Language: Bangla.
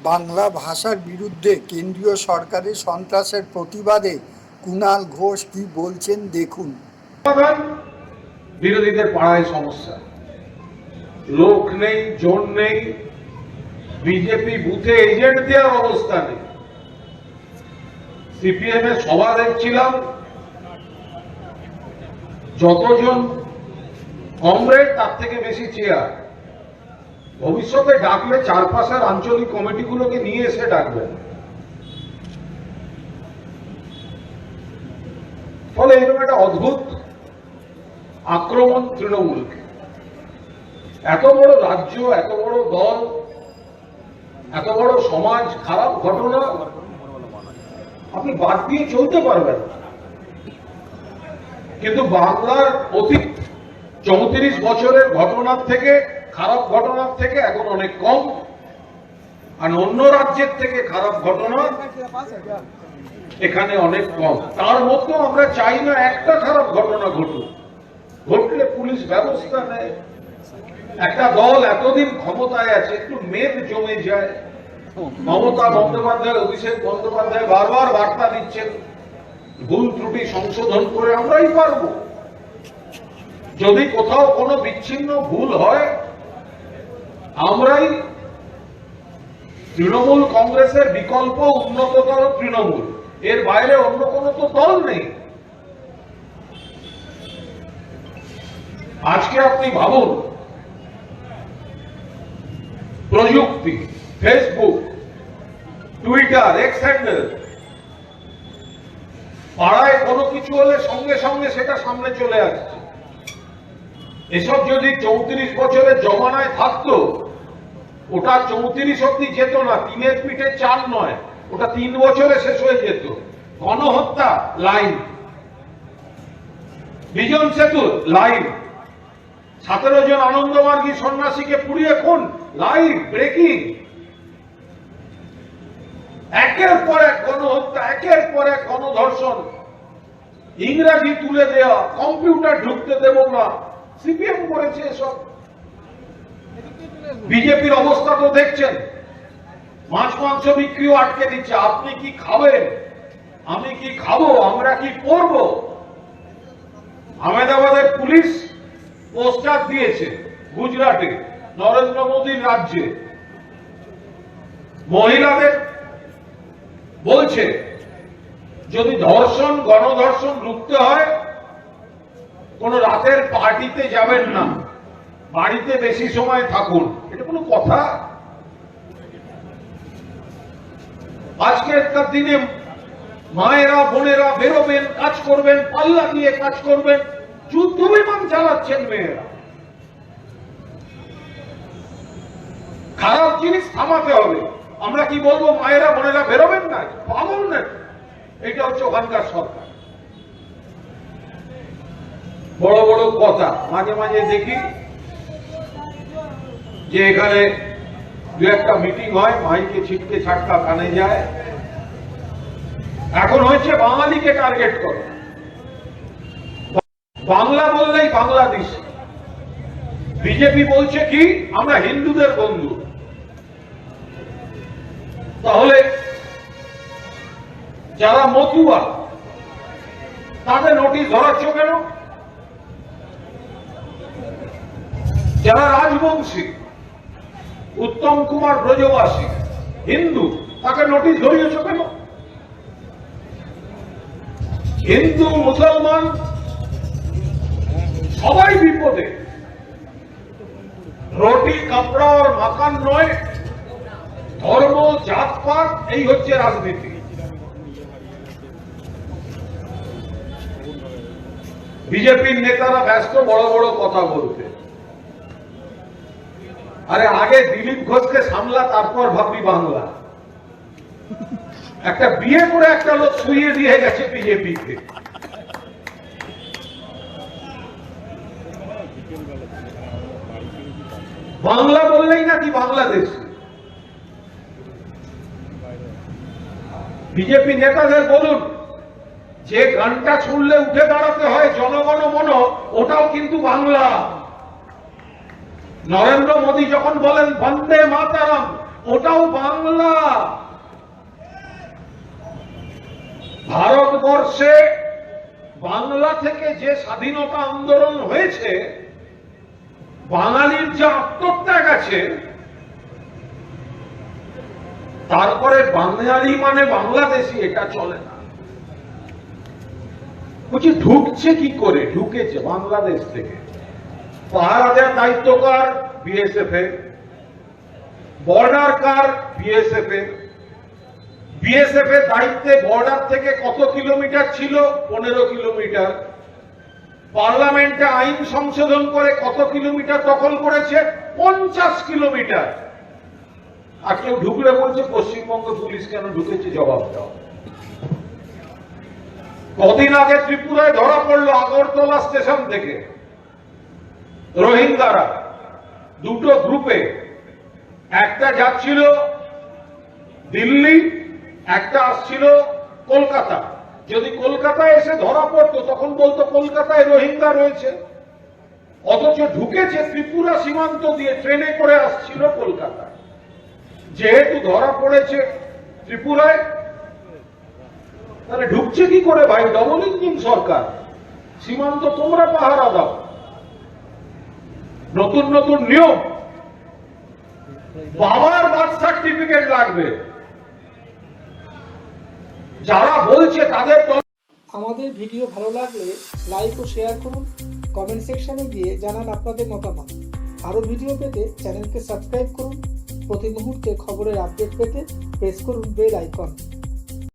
বাংলা ভাষার বিরুদ্ধে কেন্দ্রীয় সরকারের সন্ত্রাসের প্রতিবাদে কুণাল ঘোষ কি বলছেন দেখুন। বিরোধীদের পাড়ায় সমস্যা, লোক নেই, জোর নেই, বিজেপি বুথে এজেন্ট দেওয়ার অবস্থা নেই। সিপিএম এর সভা দেখছিলাম, যতজন কমরেড তার থেকে বেশি চেয়ার। ভবিষ্যতে ডাকলে চারপাশের আঞ্চলিক কমিটিগুলোকে নিয়ে এসে ডাকবেন। ফলে এরকম একটা অদ্ভুত আক্রমণ তৃণমূলকে। এত বড় রাজ্য, এত বড় দল, এত বড় সমাজ, খারাপ ঘটনা আপনি বাদ দিয়ে চলতে পারবেন, কিন্তু বাংলার অতীত 34 বছরের ঘটনার থেকে, খারাপ ঘটনার থেকে এখন অনেক কম, আর অন্য রাজ্যের থেকে খারাপ ঘটনা এখানে অনেক কম। তার মধ্যেও আমরা চাই না একটা খারাপ ঘটনা ঘটুক। ঘটলে পুলিশ ব্যবস্থা নেয়। একটা দল এতদিন ক্ষমতায় আছে, একটু মেদ জমে যায়। মমতা বন্দ্যোপাধ্যায়, অভিষেক বন্দ্যোপাধ্যায় বারবার বার্তা দিচ্ছেন, ভুল ত্রুটি সংশোধন করে আমরাই পারব। যদি কোথাও কোনো বিচ্ছিন্ন ভুল হয়, আমরাই তৃণমূল কংগ্রেসের বিকল্প উন্নততর তৃণমূল, এর বাইরে অন্য কোনো তো দল নেই। আজকে আপনি ভাবুন, প্রযুক্তি, ফেসবুক, টুইটার, এক্স হ্যান্ডেল, পাড়ায় কোনো কিছু হলে সঙ্গে সঙ্গে সেটা সামনে চলে আসছে। এসব যদি 34 বছরের জমানায় থাকতো, ওটা 34 অব্দি যেত না, 3 পিঠে 4 নয়, ওটা 3 বছরে শেষ হয়ে যেত। গণহত্যা লাইন, বিজন সেতু লাইন, 17 জন আনন্দমার্গী সন্ন্যাসীকে পুড়িয়ে খুন, লাইভ ব্রেকিং। একের পর এক গণহত্যা, একের পর এক গণধর্ষণ, ইংরাজি তুলে দেওয়া, কম্পিউটার ঢুকতে দেব না, সিপিএম করেছে এসব। বিজেপির অবস্থা তো দেখছেন, মাছ মাংস বিক্রিও আটকে দিচ্ছে। আপনি কি খাবেন, আমি কি খাবো, আমরা কি করব? আহমেদাবাদের পুলিশ পোস্টার দিয়েছে, গুজরাটে, নরেন্দ্র মোদীর রাজ্যে, মহিলাদের বলছে যদি ধর্ষণ, গণধর্ষণ রুখতে হয়, কোন রাতের পার্টিতে যাবেন না, বাড়িতে বেশি সময় থাকুন। এটা কোনো কথা? আজকের দিনে মায়েরা, বোনেরা বেরোবেন, কাজ করবেন, পাল্লা দিয়ে কাজ করবেন, যুদ্ধ বিমান চালাচ্ছেন মেয়েরা। খারাপ জিনিস থামাতে হবে। আমরা কি বলবো মায়েরা, বোনেরা বেরোবেন না? পাগল না? এটা হচ্ছে ওখানকার সরকার। বড় বড় কথা। মাঝে মাঝে দেখি যে এখানে দু একটা মিটিং হয়, মাইকে ছিটকে ছাটকা কানে যায়। এখন হয়েছে বাঙালিকে টার্গেট করে। বাংলা বললেই বাংলাদেশ। বিজেপি বলছে কি আমরা হিন্দুদের বন্ধু। তাহলে যারা মতুয়া তাদের নোটিশ ধরাচ্ছ কেন? যারা রাজবংশী, উত্তম কুমার ব্রজবাসী, হিন্দু, তাকে নোটিশ ধরিয়েছ কেন? হিন্দু, মুসলমান সবাই বিপদে। রুটি, কাপড়া আর মাকান নয়, ধর্ম, জাতপাত, এই হচ্ছে রাজনীতি। বিজেপির নেতারা ব্যস্ত বড় বড় কথা বলতে। আরে আগে দিলীপ ঘোষকে সামলা, তারপর ভাববি বাংলা। একটা বিয়ে করে একটা লোক শুইয়ে দিয়ে গেছে বিজেপিকে। বাংলা বললেই নাকি বাংলাদেশ। বিজেপি নেতাদের বলুন, যে গানটা শুনলে উঠে দাঁড়াতে হয় জনগণ মন, ওটাও কিন্তু বাংলা। নরেন্দ্র মোদী যখন বলেন বন্দে মাতারাম, ওটাও বাংলা। ভারতবর্ষে বাংলা থেকে যে স্বাধীনতা আন্দোলন হয়েছে, বাঙালির যে আত্মত্যাগ আছে, তারপরে বাঙালি মানে বাংলাদেশি এটা চলে না। বলছি ঢুকছে কি করে? ঢুকেছে বাংলাদেশ থেকে। পাহারা দেওয়ার দায়িত্ব কার? বিএসএফ এর। বর্ডার কার? বিএসএফ এর। বিএসএফ এর দায়িত্বে বর্ডার থেকে কত কিলোমিটার ছিল? 15 কিলোমিটার। পার্লামেন্টে আইন সংশোধন করে কত কিলোমিটার দখল করেছে? 50 কিলোমিটার। আর কেউ ঢুকলে বলছে পশ্চিমবঙ্গ পুলিশ কেন ঢুকেছে? জবাব দাও। কদিন আগে ত্রিপুরায় ধরা পড়লো আগরতলা স্টেশন থেকে রোহিঙ্গারা দুটো গ্রুপে, একটা যাচ্ছিল দিল্লি, একটা আসছিল কলকাতা। যদি কলকাতায় এসে ধরা পড়তো তখন বলতো কলকাতায় রোহিঙ্গা রয়েছে, অথচ ঢুকেছে ত্রিপুরা সীমান্ত দিয়ে, ট্রেনে করে আসছিল কলকাতা। যেহেতু ধরা পড়েছে ত্রিপুরায়, তাহলে ঢুকছে কি করে ভাই? ডবল ইঞ্জিন সরকার। সীমান্ত তোমরা পাহারা দাও। নতুন নতুন নিয়ম, বাবার বার্থ সার্টিফিকেট লাগবে। যারা বলছে তাদের আমাদের ভিডিও ভালো লাগলে লাইক ও শেয়ার করুন, কমেন্ট সেকশনে গিয়ে জানান আপনাদের মতামত। আরও ভিডিও পেতে চ্যানেলকে সাবস্ক্রাইব করুন। প্রতি মুহূর্তে খবরের আপডেট পেতে প্রেস করুন বেল আইকন।